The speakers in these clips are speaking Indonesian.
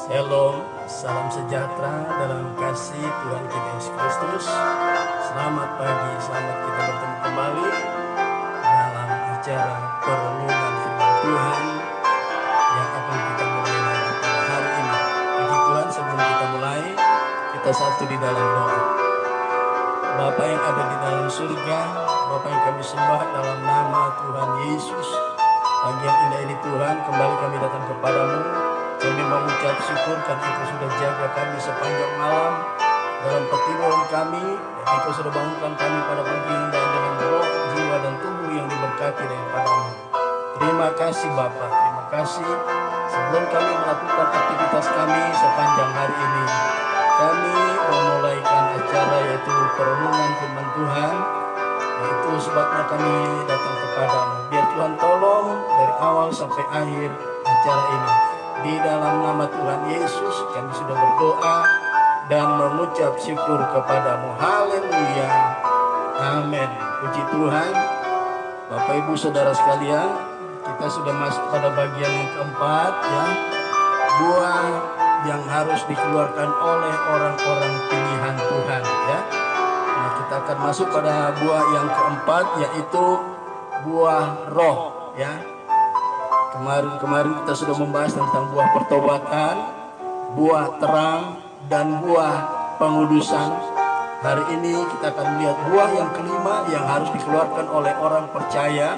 Shalom, salam sejahtera dalam kasih Tuhan kita Yesus Kristus. Selamat pagi, selamat kita bertemu kembali dalam acara perenungan firman Tuhan yang akan kita mulai lagi pada hari ini. Puji Tuhan, sebelum kita mulai, kita satu di dalam doa. Bapa yang ada di dalam surga, Bapa yang kami sembah dalam nama Tuhan Yesus. Pagi yang indah ini Tuhan, kembali kami datang kepadamu. Kami mengucap syukur karena Engkau sudah jaga kami sepanjang malam dalam pertiduran kami, dan Engkau sudah bangunkan kami pada pagi ini dengan roh, jiwa, dan tubuh yang diberkati daripadamu. Terima kasih Bapa, terima kasih. Sebelum kami melakukan aktivitas kami sepanjang hari ini, kami memulaikan acara yaitu perenungan firman Tuhan. Yaitu sebabnya kami datang kepadamu. Biar Tuhan tolong dari awal sampai akhir acara ini. Di dalam nama Tuhan Yesus kami sudah berdoa dan mengucap syukur kepadamu. Haleluya. Amin. Puji Tuhan. Bapak Ibu Saudara sekalian, kita sudah masuk pada bagian yang keempat, ya. Buah yang harus dikeluarkan oleh orang-orang pilihan Tuhan, ya. Nah, kita akan masuk pada buah yang keempat, yaitu buah roh, ya. Kemarin kita sudah membahas tentang buah pertobatan, buah terang, dan buah pengudusan. Hari ini kita akan melihat buah yang kelima yang harus dikeluarkan oleh orang percaya,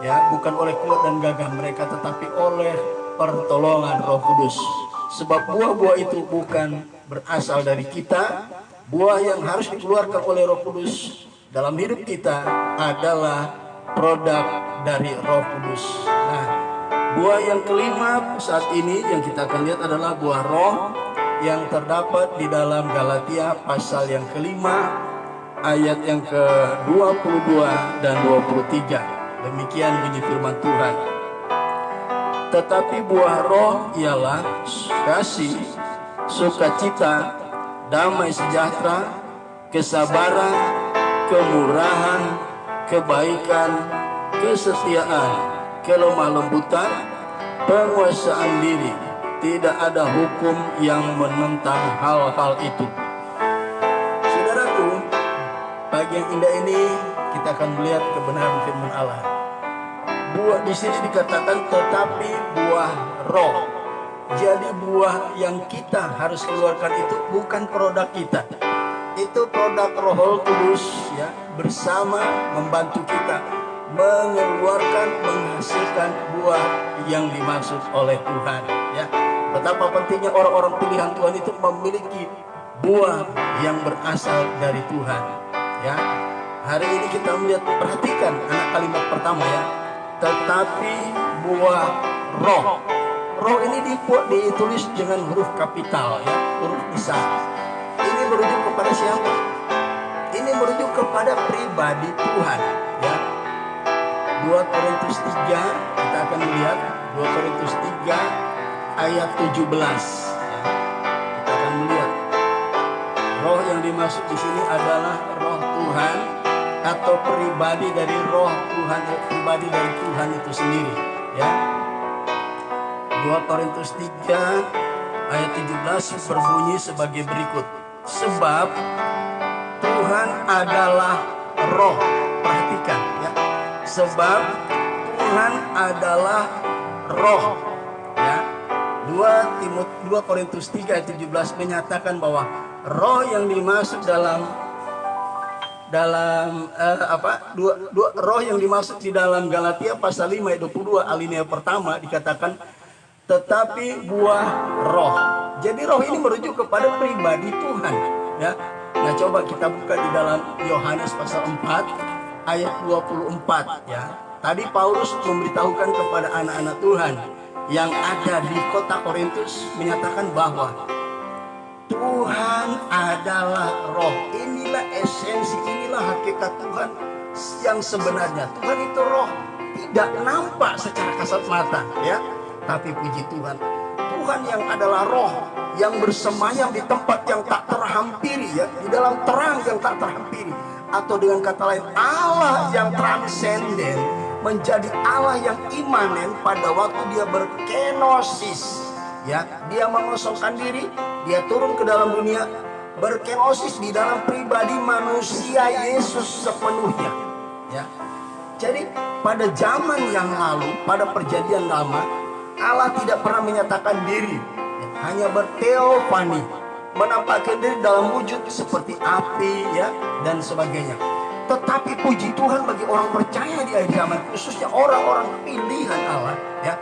ya, bukan oleh kuat dan gagah mereka, tetapi oleh pertolongan Roh Kudus. Sebab buah-buah itu bukan berasal dari kita. Buah yang harus dikeluarkan oleh Roh Kudus dalam hidup kita adalah produk dari Roh Kudus. Nah, buah yang kelima saat ini yang kita akan lihat adalah buah roh yang terdapat di dalam Galatia pasal yang kelima ayat yang ke-22 dan 23. Demikian bunyi firman Tuhan. Tetapi buah roh ialah kasih, sukacita, damai sejahtera, kesabaran, kemurahan, kebaikan, kesetiaan, kelemah lembutan, penguasaan diri. Tidak ada hukum yang menentang hal-hal itu. Saudaraku, pagi yang indah ini kita akan melihat kebenaran firman Allah. Buah di sini dikatakan tetapi buah roh. Jadi buah yang kita harus keluarkan itu bukan produk kita. Itu produk Roh Kudus, ya, bersama membantu kita mengeluarkan, menghasilkan buah yang dimaksud oleh Tuhan, ya. Betapa pentingnya orang-orang pilihan Tuhan itu memiliki buah yang berasal dari Tuhan, ya. Hari ini kita melihat, perhatikan anak kalimat pertama, ya. Tetapi buah roh. Roh ini ditulis dengan huruf kapital, ya, huruf besar. Ini merujuk kepada siapa? Ini merujuk kepada pribadi Tuhan, ya. 2 Korintus 3, kita akan melihat 2 Korintus 3 ayat 17, ya. Kita akan melihat roh yang dimaksud di sini adalah roh Tuhan atau pribadi dari roh Tuhan, pribadi dari Tuhan itu sendiri, ya. 2 Korintus 3 ayat 17 berbunyi sebagai berikut. Sebab Tuhan adalah roh. Perhatikan, ya. Sebab Tuhan adalah roh, ya. 2 Korintus 3 ayat 17 menyatakan bahwa roh yang dimaksud roh yang dimaksud di dalam Galatia pasal 5 ayat 22 alinea pertama dikatakan tetapi buah roh. Jadi roh ini merujuk kepada pribadi Tuhan, ya. Nah, coba kita buka di dalam Yohanes pasal 4 ayat 24, ya. Tadi Paulus memberitahukan kepada anak-anak Tuhan yang ada di kota Korintus, menyatakan bahwa Tuhan adalah roh. Inilah esensi, inilah hakikat Tuhan yang sebenarnya. Tuhan itu roh, tidak nampak secara kasat mata, ya. Tapi puji Tuhan, Tuhan yang adalah roh, yang bersemayam di tempat yang tak terhampiri, ya, di dalam terang yang tak terhampiri. Atau dengan kata lain, Allah yang transenden menjadi Allah yang imanen pada waktu dia berkenosis ya, dia mengosongkan diri, dia turun ke dalam dunia, berkenosis di dalam pribadi manusia Yesus sepenuhnya, ya. Jadi pada zaman yang lalu, pada perjanjian lama, Allah tidak pernah menyatakan diri, ya, hanya berteofani, menampakkan diri dalam wujud seperti api, ya, dan sebagainya. Tetapi puji Tuhan bagi orang percaya di akhir zaman, khususnya orang-orang pilihan Allah, ya,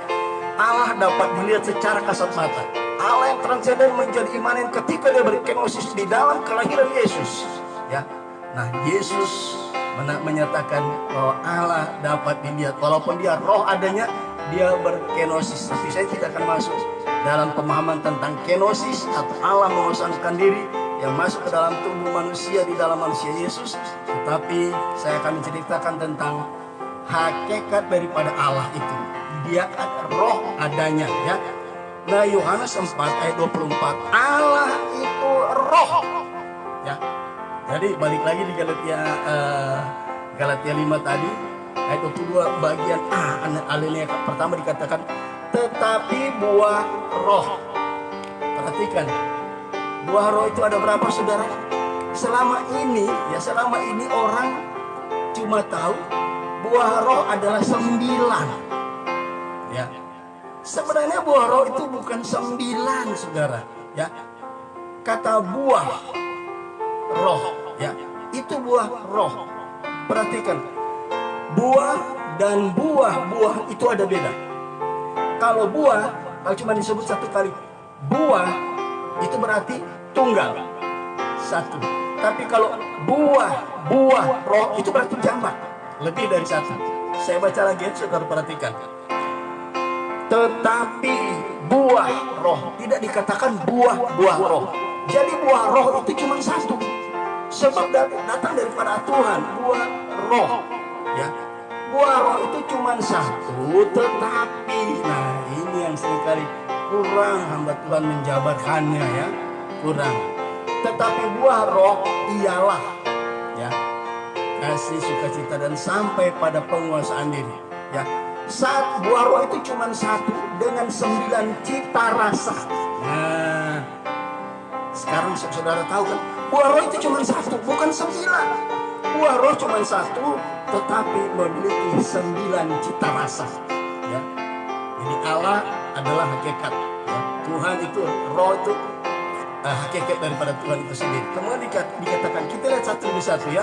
Allah dapat dilihat secara kasat mata. Allah yang transenden menjadi imanen ketika dia berkenosis di dalam kelahiran Yesus, ya. Nah, Yesus menyatakan bahwa Allah dapat dilihat walaupun dia roh adanya, dia berkenosis. Tapi saya tidak akan masuk dalam pemahaman tentang kenosis atau Allah mengosongkan diri yang masuk ke dalam tubuh manusia di dalam manusia Yesus. Tetapi saya akan menceritakan tentang hakikat daripada Allah itu. Dia roh adanya, ya. Nah, Yohanes 4 ayat 24, Allah itu roh, ya. Jadi balik lagi di Galatia 5 tadi ayat 22 bagian A, alinea pertama dikatakan tetapi buah roh. Perhatikan, buah roh itu ada berapa, saudara? Selama ini orang cuma tahu buah roh adalah 9, ya. Sebenarnya buah roh itu bukan 9, saudara, ya. Kata buah roh, ya, itu buah roh. Perhatikan, buah dan buah itu ada beda. Kalau buah, kalau cuma disebut satu kali buah, itu berarti tunggal, satu. Tapi kalau buah roh itu berarti jamak, lebih dari satu. Saya baca lagi, saudara perhatikan. Tetapi buah roh, tidak dikatakan buah roh. Jadi buah roh itu cuma satu, sebab datang daripada Tuhan, buah roh, ya. Buah roh itu cuma satu, tetapi nah ini yang seringkali kurang hamba Tuhan menjabarkannya, ya, kurang. Tetapi buah roh ialah, ya, kasih, sukacita, dan sampai pada penguasaan diri, ya. Saat buah roh itu cuma satu dengan 9 cita rasa. Nah, sekarang saudara tahu kan, buah roh itu cuma satu, bukan 9. Buah roh cuma satu, tetapi memiliki 9 cita rasa, ya. Jadi Allah adalah hakikat, ya. Tuhan itu, roh itu hakikat daripada Tuhan itu sendiri. Kemudian dikatakan, kita lihat satu demi satu, ya.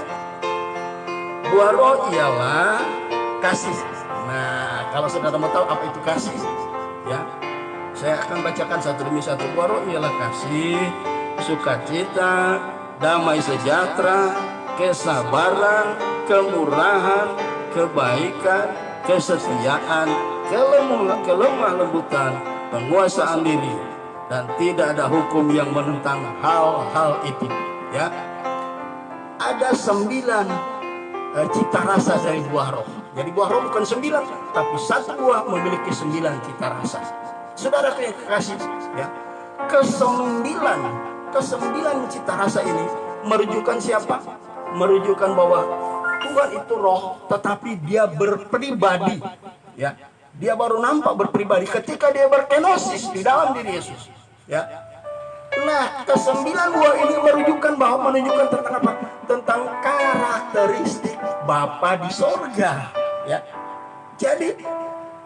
Buah roh ialah kasih. Nah, kalau saudara mau tahu apa itu kasih, ya, saya akan bacakan satu demi satu. Buah roh ialah kasih, sukacita, damai sejahtera, kesabaran, kemurahan, kebaikan, kesetiaan, kelemah lembutan, penguasaan diri, dan tidak ada hukum yang menentang hal-hal itu, ya. Ada 9 cita rasa dari buah roh. Jadi buah roh bukan 9, tapi satu buah memiliki 9 cita rasa. Saudara kasih, ya, ke-9 cita rasa ini merujukan siapa? Merujukan bahwa Tuhan itu roh, tetapi dia berpribadi, ya. Dia baru nampak berpribadi ketika dia berkenosis di dalam diri Yesus, ya. Nah, ke-9 buah ini menunjukkan tentang apa? Tentang karakteristik Bapa di sorga, ya. Jadi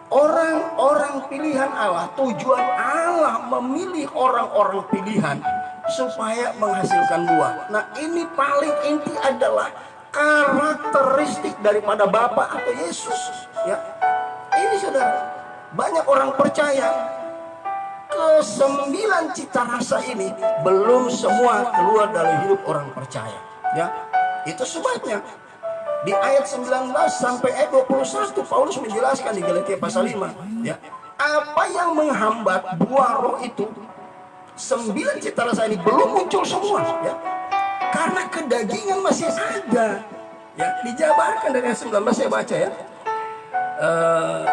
orang-orang pilihan Allah, tujuan Allah memilih orang-orang pilihan supaya menghasilkan buah. Nah, ini paling inti adalah karakteristik daripada Bapa atau Yesus, ya. Ini, saudara, banyak orang percaya ke-9 cita rasa ini belum semua keluar dari hidup orang percaya, ya. Itu sebabnya di ayat 19 sampai ayat 21 Paulus menjelaskan di Galatia pasal 5, ya, apa yang menghambat buah roh itu. 9 cita rasa ini belum muncul semua, ya, karena kedagingan masih ada, ya. Dijabarkan dari ayat 19, saya baca, ya.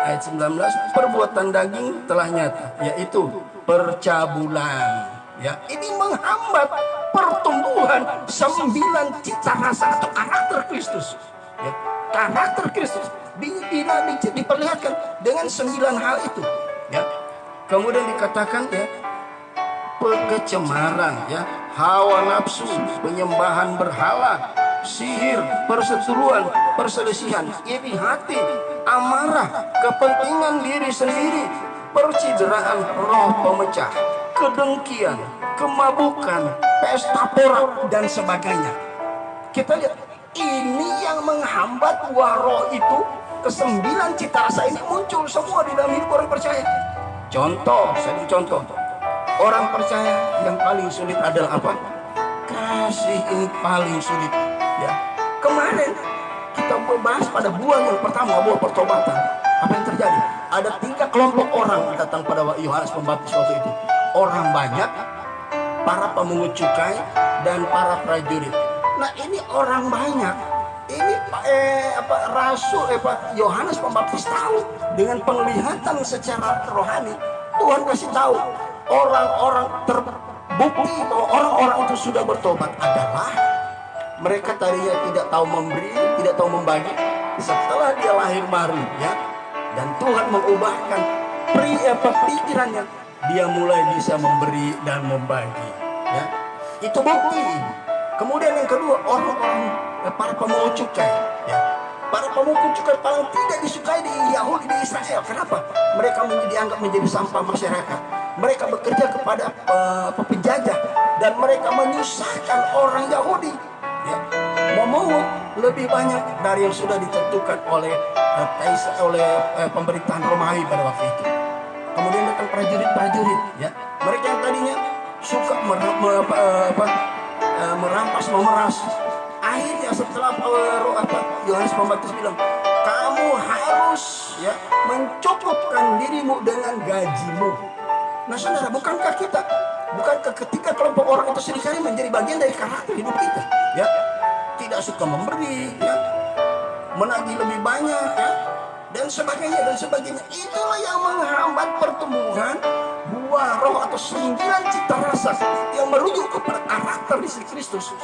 Ayat 19, perbuatan daging telah nyata, yaitu percabulan, ya. Ini menghambat pertumbuhan 9 cita rasa atau karakter Kristus, ya. Karakter Kristus diperlihatkan dengan 9 hal itu, ya. Kemudian dikatakan ya, kecemaran ya, hawa nafsu, penyembahan berhala, sihir, perseteruan, perselisihan, iri hati, amarah, kepentingan diri sendiri, percideraan roh pemecah, kedengkian, kemabukan, pesta pora dan sebagainya. Kita lihat, ini yang menghambat buah roh itu. Kesembilan cita rasa ini muncul semua di dalam hidup orang percaya. Contoh, saya beri contoh. Orang percaya yang paling sulit adalah apa? Kasih ini paling sulit. Ya, kemarin kita bahas pada buah yang pertama, buah pertobatan. Apa yang terjadi? Ada 3 kelompok orang datang pada Yohanes Pembaptis waktu itu. Orang banyak, para pemungut cukai, dan para prajurit. Nah, ini orang banyak. Ini Rasul Yohanes Pembaptis tahu dengan penglihatan secara rohani. Tuhan kasih tahu orang-orang terbukti bahwa orang-orang itu sudah bertobat adalah mereka tadinya tidak tahu memberi, tidak tahu membagi. Setelah dia lahir baru ya, dan Tuhan mengubahkan pikirannya, dia mulai bisa memberi dan membagi ya. Itu bukti. Kemudian yang kedua, orang-orang para pemungut cukai ya. Para pemungut cukai paling tidak disukai di Yahudi, di Israel. Kenapa? Mereka dianggap menjadi sampah masyarakat. Mereka bekerja kepada penjajah dan mereka menyusahkan orang Yahudi ya. Memungut lebih banyak dari yang sudah ditentukan oleh pemerintahan Romawi pada waktu itu. Kemudian datang prajurit-prajurit ya. Mereka yang tadinya suka merampas, memeras. Akhirnya setelah Yohanes Pembaptis bilang, kamu harus ya mencukupkan dirimu dengan gajimu. Nah saudara, bukankah ketika kelompok orang itu seringkali menjadi bagian dari karakter hidup kita ya, tidak suka memberi ya, menagih lebih banyak ya, dan sebagainya. Itulah yang menghambat pertumbuhan buah roh atau 9 cita rasa yang merujuk kepada karakter isi Kristus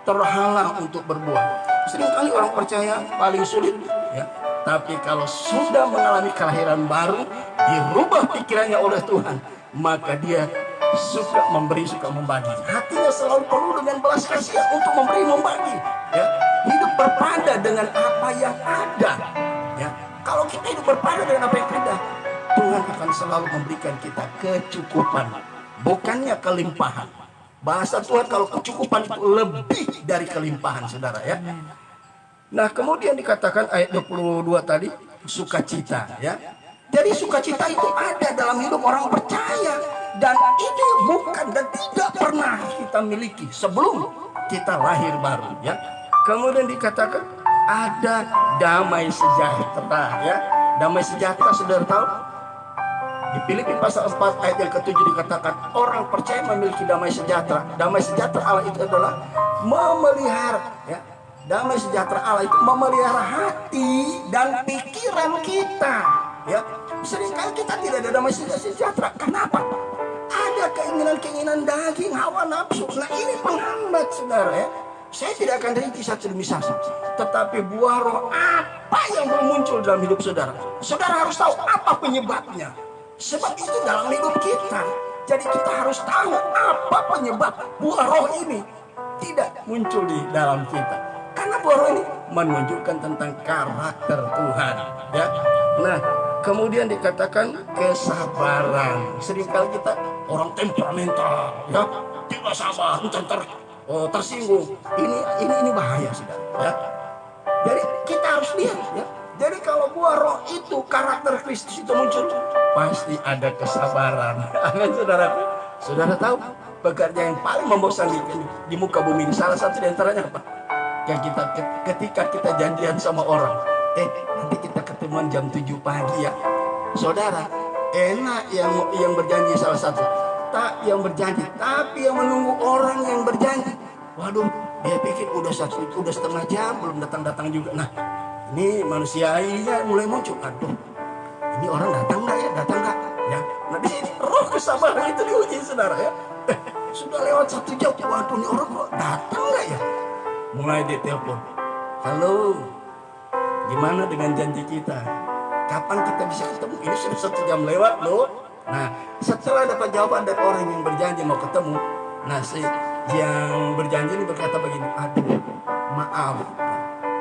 terhalang untuk berbuah. Seringkali orang percaya paling sulit ya, tapi kalau sudah mengalami kelahiran baru, dirubah pikirannya oleh Tuhan, maka dia suka memberi, suka membagi. Hatinya selalu penuh dengan belas kasihan untuk memberi, membagi ya. Hidup berpada dengan apa yang ada ya. Kalau kita hidup berpada dengan apa yang ada, Tuhan akan selalu memberikan kita kecukupan, bukannya kelimpahan. Bahasa Tuhan kalau kecukupan itu lebih dari kelimpahan, saudara ya. Nah, kemudian dikatakan ayat 22 tadi, sukacita ya. Jadi sukacita itu ada dalam hidup orang percaya, dan itu bukan dan tidak pernah kita miliki sebelum kita lahir baru ya. Kemudian dikatakan ada damai sejahtera ya. Damai sejahtera, saudara tahu? Di Filipi pasal 4 ayat yang ke-7 dikatakan orang percaya memiliki damai sejahtera. Damai sejahtera Allah itu adalah memelihara ya. Damai sejahtera Allah itu memelihara hati dan pikiran kita ya. Seringkali kita tidak ada damai sejahtera. Kenapa? Ada keinginan-keinginan daging, hawa nafsu. Nah, ini penghambat, saudara ya. Saya tidak akan rinci satu demi satu, tetapi buah roh apa yang muncul dalam hidup saudara? Saudara harus tahu apa penyebabnya. Sebab itu dalam hidup kita. Jadi kita harus tahu apa penyebab buah roh ini tidak muncul di dalam kita. Karena buah roh ini menunjukkan tentang karakter Tuhan ya. Nah, kemudian dikatakan kesabaran. Seringkali kita orang temperamental ya, tidak sabar, tersinggung. Ini bahaya, saudara ya. Jadi kita harus lihat ya. Jadi kalau buah roh itu, karakter Kristus itu muncul, pasti ada kesabaran. Amin, saudara. Saudara tahu pekerjaan yang paling membosankan di muka bumi ini, salah satu di antaranya apa? Yang ketika kita janjian sama orang, nanti kita ketemuan jam 7 pagi ya. Saudara, enak yang berjanji salah satu, tak yang berjanji, tapi yang menunggu orang yang berjanji. Waduh, dia pikir udah setengah jam belum datang juga. Nah, ini manusianya mulai muncul. Aduh, ini orang datang nggak ya? Nah, di sini roh kesabaran itu diuji, saudara ya. Sudah lewat 1 jam, waduh, ini orang kok datang nggak ya? Mulai ditelepon, halo, gimana dengan janji kita? Kapan kita bisa ketemu? Ini sudah 1 jam lewat loh. Nah, setelah dapat jawaban dari orang yang berjanji mau ketemu, nah si yang berjanji ini berkata begini, aduh maaf,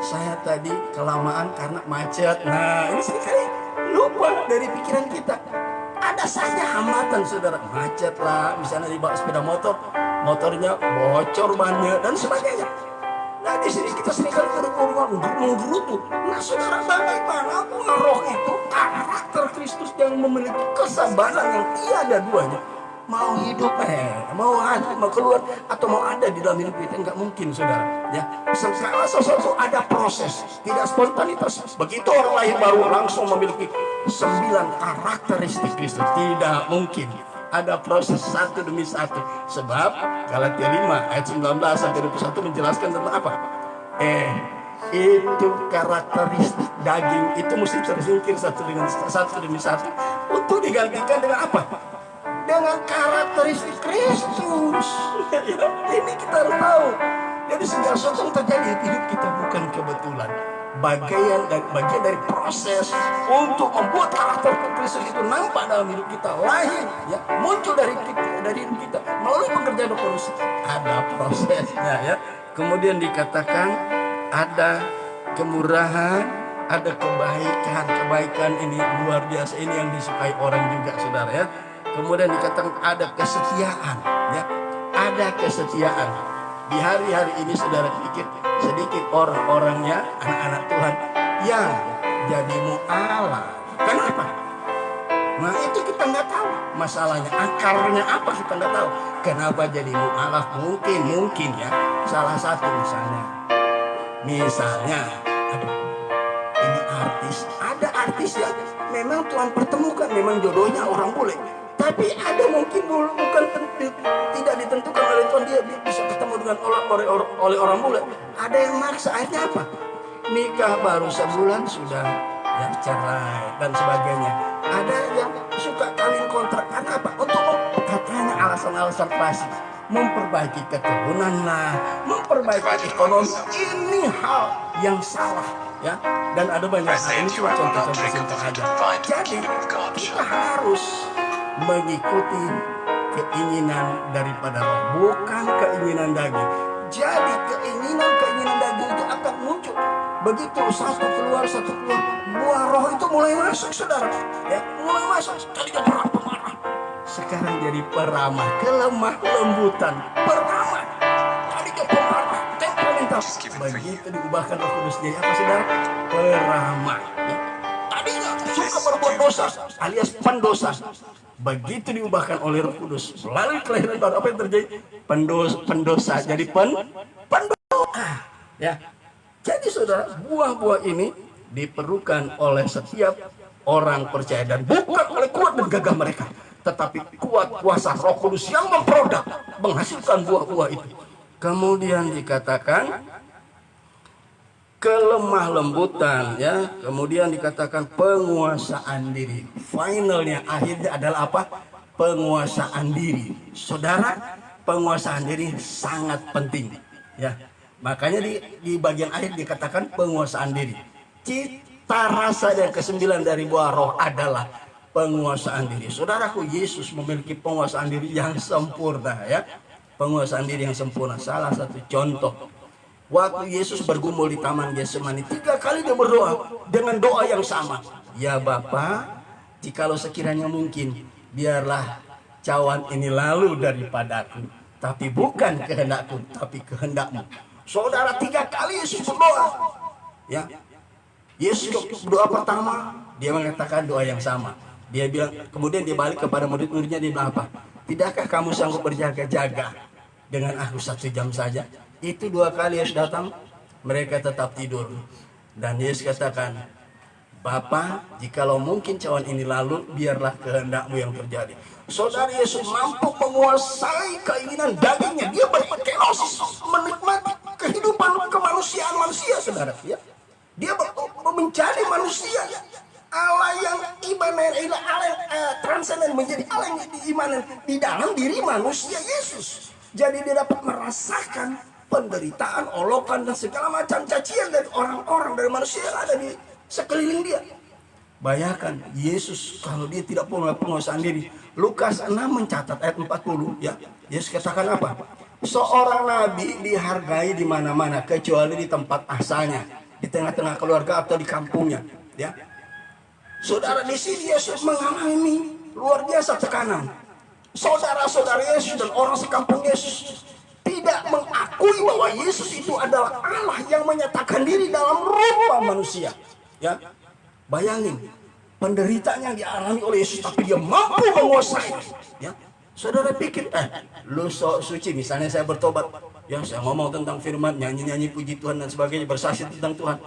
saya tadi kelamaan karena macet. Nah, ini seringkali lupa dari pikiran kita. Ada saja hambatan, saudara. Macet lah, misalnya dibawa sepeda motor, motornya bocor bannya dan sebagainya. Nah, di sini kita seringkali menggerutu. Nah, saudara, bagaimana buah roh itu karakter Kristus yang memiliki kesabaran yang tiada duanya. Mau hidup, mau ada, mau keluar, atau mau ada di dalam hidup kita, nggak mungkin, saudara. Ya, segala sesuatu ada proses, tidak spontanitas. Begitu orang lahir baru langsung memiliki 9 karakteristik Kristus, tidak mungkin. Ada proses satu demi satu. Sebab Galatia 5 ayat 19 sampai 21 menjelaskan tentang apa? Itu karakteristik daging itu mesti tersingkir satu demi satu untuk digantikan dengan apa? Dengan karakteristik Kristus. Ini kita harus tahu. Jadi segala sesuatu yang terjadi di hidup kita bukan kebetulan. Bagian dari proses untuk membuat karakter Kristus itu nampak dalam hidup kita, lahir, ya, muncul dari hidup kita melalui pekerjaan Roh Kudus. Ada prosesnya, ya. Kemudian dikatakan ada kemurahan, ada kebaikan ini luar biasa, ini yang disukai orang juga, saudara, ya. Kemudian dikatakan ada kesetiaan, ya, ada kesetiaan. Di hari-hari ini saudara pikir sedikit orang-orangnya, anak-anak Tuhan yang jadi mu'alaf. Kenapa? Nah, itu kita nggak tahu masalahnya, akarnya apa kita nggak tahu. Kenapa jadi mu'alaf? Mungkin ya salah satu misalnya aduh, ini artis, ada artis yang memang Tuhan pertemukan, memang jodohnya orang bule. Tapi ada mungkin bukan tidak ditentukan oleh Tuhan, dia bisa ketemu dengan oleh orang bule. Ada yang maksa, akhirnya apa? Nikah baru sebulan sudah ya cerai dan sebagainya. Ada yang suka kawin kontrak, karena apa? Untuk katanya alasan-alasan klasik, memperbaiki keturunan lah, memperbaiki ekonomi. Ini hal yang salah, ya. Dan ada banyak hal, ini cuma contoh-contoh simpel aja. Jadi kita harus mengikuti keinginan daripada roh, bukan keinginan daging. Jadi keinginan daging itu akan muncul. Begitu satu keluar, buah roh itu mulai masuk, saudara. Ya, mulai masuk. Tadinya pemarah, sekarang jadi peramah, kelemah lembutan, peramah. Tadinya pemarah, temperamental. Begitu diubahkan Roh Kudus jadi apa, saudara? Peramah. Ya. Tadinya suka berbuat dosa, alias pendosa. Begitu diubahkan oleh Roh Kudus melalui kelahiran baru, apa yang terjadi? Pendosa jadi pendoa. Ya. Jadi saudara, buah-buah ini diperlukan oleh setiap orang percaya, dan bukan oleh kuat dan gagah mereka, tetapi kuat kuasa Roh Kudus yang memproduk, menghasilkan buah-buah itu. Kemudian dikatakan kelemah lembutan, ya. Kemudian dikatakan penguasaan diri. Finalnya, akhirnya adalah apa? Penguasaan diri. Saudara, penguasaan diri sangat penting, ya. Makanya di bagian akhir dikatakan penguasaan diri. Cita rasa yang ke-9 dari buah roh adalah penguasaan diri. Saudaraku, Yesus memiliki penguasaan diri yang sempurna, ya. Penguasaan diri yang sempurna. Salah satu contoh, waktu Yesus bergumul di Taman Getsemani, 3 kali dia berdoa dengan doa yang sama. Ya Bapa, jikalau sekiranya mungkin, biarlah cawan ini lalu daripadaku, tapi bukan kehendakku, tapi kehendakmu. Saudara, 3 kali Yesus berdoa. Ya, Yesus doa pertama dia mengatakan doa yang sama. Dia bilang, kemudian dia balik kepada murid-muridnya, dia bilang apa? Tidakkah kamu sanggup berjaga-jaga dengan aku 1 jam saja? Itu 2 kali Yesus datang, mereka tetap tidur. Dan Yesus katakan, Bapa, jikalau mungkin cawan ini lalu, biarlah kehendakmu yang terjadi. Saudara, Yesus mampu menguasai keinginan dagingnya. Dia berkenosis, menikmati kehidupan kemanusiaan manusia, saudara. Ya. Dia mencari manusia, Allah yang imanen, Allah yang transenden, menjadi Allah yang diimanen di dalam diri manusia Yesus. Jadi dia dapat merasakan penderitaan, olokan, dan segala macam cacian dari orang-orang, dari manusia yang ada di sekeliling dia. Bayangkan Yesus kalau dia tidak punya penguasaan diri. Lukas 6 mencatat ayat 40 ya. Yesus katakan apa? Seorang nabi dihargai di mana-mana kecuali di tempat asalnya, di tengah-tengah keluarga atau di kampungnya, ya. Saudara, di sini Yesus mengalami luar biasa tekanan. Saudara-saudara Yesus dan orang sekampung Yesus tidak mengakui bahwa Yesus itu adalah Allah yang menyatakan diri dalam rupa manusia, ya. Bayangin penderitaan yang dialami oleh Yesus, tapi dia mampu menguasai. Ya, saudara pikir, lu sok suci, misalnya saya bertobat, ya saya ngomong tentang firman, nyanyi-nyanyi puji Tuhan dan sebagainya, bersaksi tentang Tuhan.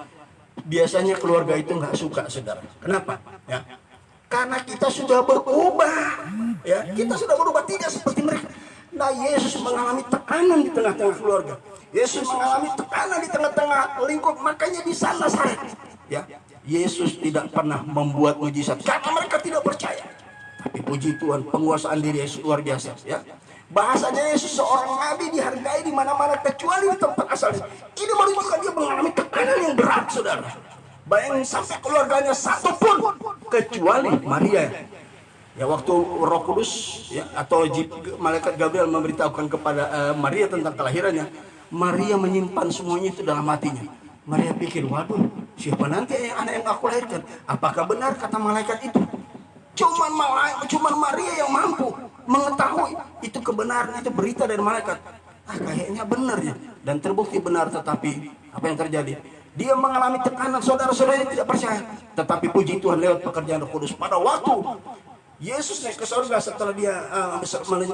Biasanya keluarga itu nggak suka, saudara. Kenapa? Ya, karena kita sudah berubah. Ya, kita sudah berubah tidak seperti mereka. Nah, Yesus mengalami tekanan di tengah-tengah keluarga. Yesus mengalami tekanan di tengah-tengah lingkup, makanya di sana saya. Ya, Yesus tidak pernah membuat mujizat karena mereka tidak percaya. Tapi puji Tuhan, penguasaan diri Yesus luar biasa, ya. Bahasanya Yesus seorang nabi dihargai di mana-mana kecuali di tempat asalnya. Ini menunjukkan dia mengalami tekanan yang berat, saudara. Bayangin sampai keluarganya satu pun kecuali Maria. Ya, waktu Roh Kudus, ya, atau malaikat Gabriel memberitahukan kepada Maria tentang kelahirannya, Maria menyimpan semuanya itu dalam hatinya. Maria pikir, waduh, siapa nanti anak yang aku lahirkan? Apakah benar kata malaikat itu? Cuman Maria yang mampu mengetahui itu kebenaran, itu berita dari malaikat. Kayaknya benar ya. Dan terbukti benar, tetapi apa yang terjadi? Dia mengalami tekanan, saudara-saudara tidak percaya. Tetapi puji Tuhan lewat pekerjaan Roh Kudus. Pada waktu Yesus naik ke surga setelah dia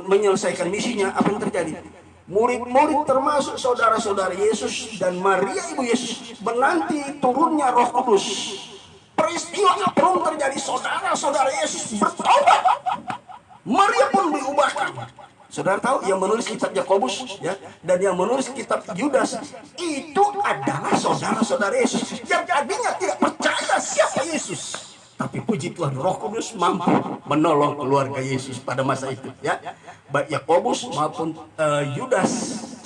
menyelesaikan misinya, apa yang terjadi? Murid-murid termasuk saudara-saudara Yesus dan Maria ibu Yesus menanti turunnya Roh Kudus. Peristiwa yang belum terjadi, saudara-saudara Yesus bertobat. Maria pun diubahkan. Saudara tahu yang menulis kitab Yakobus, ya, dan yang menulis kitab Yudas itu adalah saudara-saudara Yesus yang tadinya tidak percaya siapa Yesus. Tapi puji Tuhan, Roh Kudus mampu menolong keluarga Yesus pada masa itu, ya. Baik Yakobus maupun Yudas,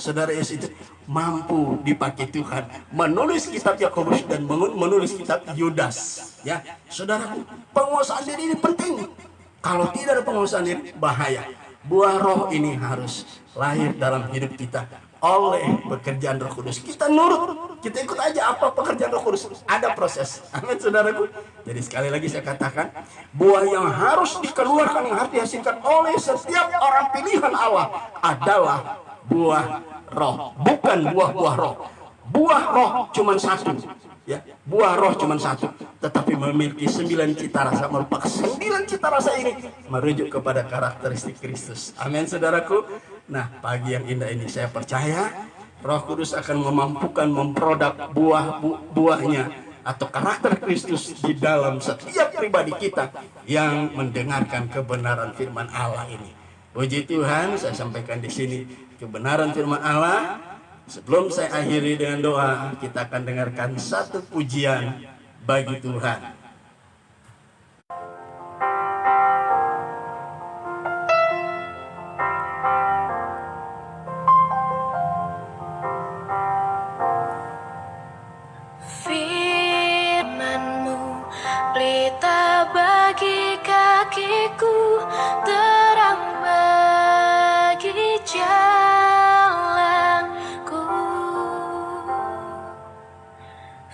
saudara Yesus itu mampu dipakai Tuhan menulis kitab Yakobus dan menulis kitab Yudas, ya. Saudara, penguasaan diri ini penting. Kalau tidak ada penguasaan diri, bahaya. Buah roh ini harus lahir dalam hidup kita oleh pekerjaan Roh Kudus. Kita nurut, kita ikut aja apa pekerjaan Roh Kudus. Ada proses. Amin, saudaraku. Jadi sekali lagi saya katakan, buah yang harus dikeluarkan, yang harus dihasilkan oleh setiap orang pilihan Allah adalah buah roh, bukan buah-buah roh. Buah roh cuma satu, ya. Buah roh cuma satu, tetapi memiliki 9 cita rasa. Merupakan 9 cita rasa ini merujuk kepada karakteristik Kristus. Amin, saudaraku. Nah, pagi yang indah ini saya percaya Roh Kudus akan memampukan memproduk buahnya atau karakter Kristus di dalam setiap pribadi kita yang mendengarkan kebenaran firman Allah ini. Puji Tuhan, saya sampaikan di sini kebenaran firman Allah. Sebelum saya akhiri dengan doa, kita akan dengarkan satu pujian bagi Tuhan. Firman-Mu pelita bagi kakiku, terang bagi jalanku.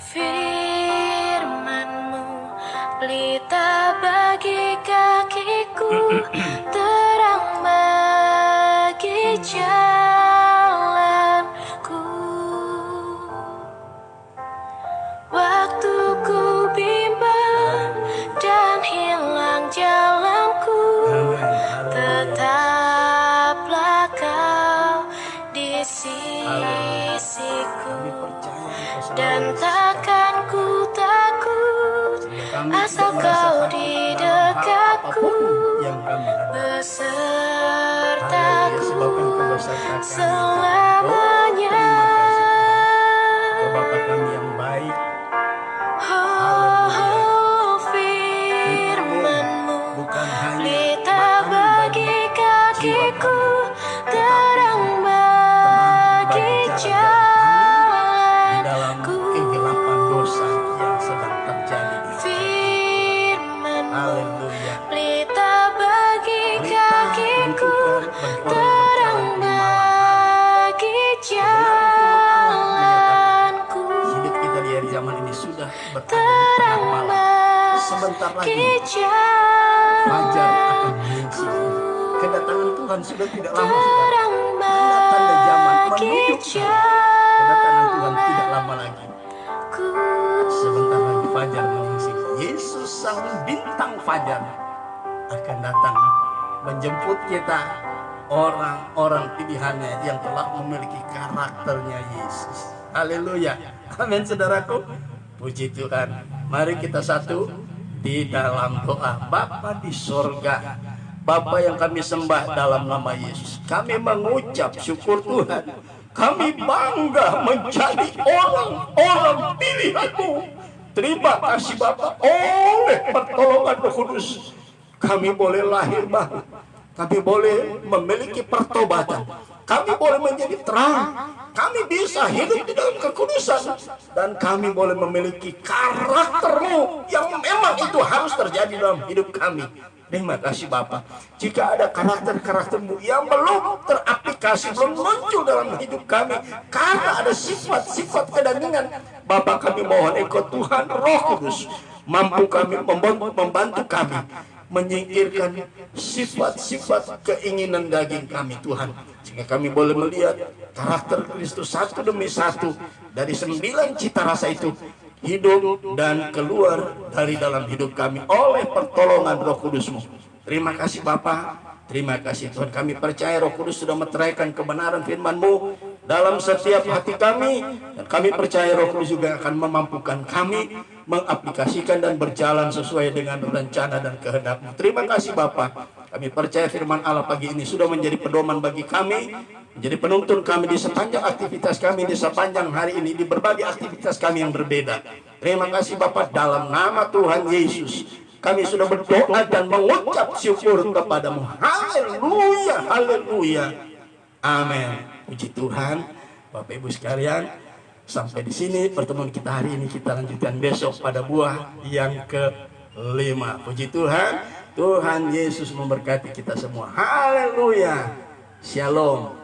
Firman-Mu pelita bagi kakiku, terang bagi jalanku. Waktu ku bimbang dan hilang jalanku, tetaplah Kau di sisiku. Dan takkan ku takut asal Kau di dekatku, besertaku selamanya. Bapa kami yang baik, Oh, firman-Mu pelita bagi kakiku, terang bagi dalam jalanku. kegelapan dosa yang sedang terjadi. bagi orang yang berjalan di malam hari. bagi jalanku, Hidup kita di hari zaman ini sudah berada di tengah malam. Sebentar lagi fajar akan menyingsing. Kedatangan Tuhan sudah tidak lama, saudara. Tanda zaman menunjukkan kedatangan Tuhan tidak lama lagi. Sebentar lagi fajar menyingsing. Yesus sang bintang fajar akan datang menjemput kita, orang-orang pilihannya yang telah memiliki karakternya Yesus. Haleluya. Amin, saudaraku. Puji Tuhan. Mari kita satu di dalam doa. Bapa di sorga, Bapa yang kami sembah dalam nama Yesus, kami mengucap syukur Tuhan. Kami bangga menjadi orang-orang pilihan-Mu. Terima kasih Bapa, oleh pertolongan Roh Kudus kami boleh lahir baru, kami boleh memiliki pertobatan, kami boleh menjadi terang, kami bisa hidup di dalam kekudusan, dan kami boleh memiliki karakter-Mu yang memang itu harus terjadi dalam hidup kami. Terima kasih Bapa. Jika ada karakter-karakter-Mu yang belum teraplikasi, belum muncul dalam hidup kami, karena ada sifat-sifat kedagingan, Bapa kami mohon Engkau Tuhan Roh Kudus mampu kami membantu kami menyingkirkan sifat-sifat keinginan daging kami Tuhan, sehingga kami boleh melihat karakter Kristus satu demi satu dari 9 cita rasa itu hidup dan keluar dari dalam hidup kami oleh pertolongan Roh Kudus-Mu. Terima kasih Bapa, terima kasih Tuhan. Kami percaya Roh Kudus sudah meteraikan kebenaran firman-Mu dalam setiap hati kami, dan kami percaya Roh Kudus juga akan memampukan kami mengaplikasikan dan berjalan sesuai dengan rencana dan kehendak-Mu. Terima kasih Bapa. Kami percaya firman Allah pagi ini sudah menjadi pedoman bagi kami, menjadi penuntun kami di sepanjang aktivitas kami, di sepanjang hari ini, di berbagai aktivitas kami yang berbeda. Terima kasih Bapa, dalam nama Tuhan Yesus kami sudah berdoa dan mengucap syukur kepadamu. Haleluya, haleluya, amin. Puji Tuhan. Bapak Ibu sekalian, sampai di sini pertemuan kita hari ini. Kita lanjutkan besok pada buah yang ke-5. Puji Tuhan. Tuhan Yesus memberkati kita semua. Haleluya. Shalom.